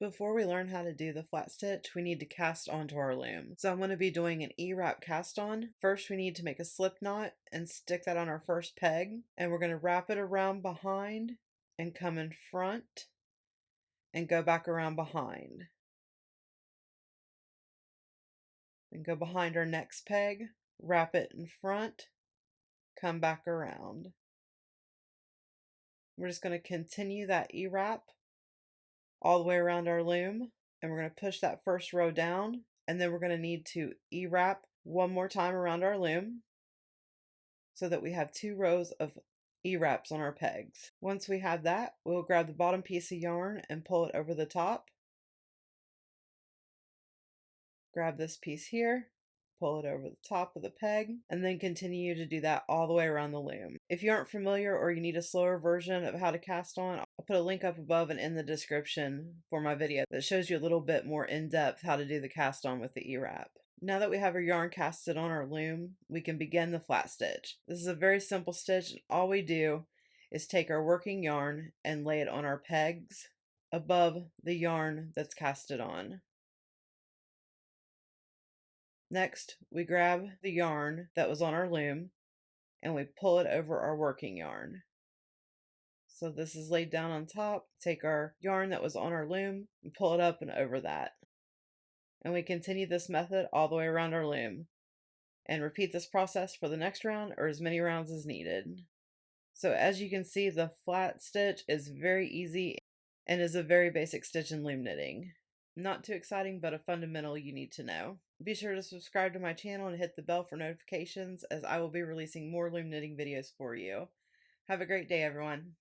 Before we learn how to do the flat stitch, we need to cast onto our loom. So I'm going to be doing an E-wrap cast on. First we need to make a slip knot and stick that on our first peg, and we're going to wrap it around behind and come in front and go back around behind. And go behind our next peg, wrap it in front, come back around. We're just going to continue that E-wrap all the way around our loom, and we're going to push that first row down, and then we're going to need to E-wrap one more time around our loom so that we have 2 rows of E-wraps on our pegs. Once we have that, we'll grab the bottom piece of yarn and pull it over the top. Grab this piece here, pull it over the top of the peg, and then continue to do that all the way around the loom. If you aren't familiar or you need a slower version of how to cast on, I'll put a link up above and in the description for my video that shows you a little bit more in depth how to do the cast on with the E-wrap. Now that we have our yarn casted on our loom, we can begin the flat stitch. This is a very simple stitch, and all we do is take our working yarn and lay it on our pegs above the yarn that's casted on. Next, we grab the yarn that was on our loom and we pull it over our working yarn. So this is laid down on top. Take our yarn that was on our loom and pull it up and over that. And we continue this method all the way around our loom and repeat this process for the next round or as many rounds as needed. So as you can see, the flat stitch is very easy and is a very basic stitch in loom knitting. Not too exciting, but a fundamental you need to know. Be sure to subscribe to my channel and hit the bell for notifications, as I will be releasing more loom knitting videos for you. Have a great day, everyone.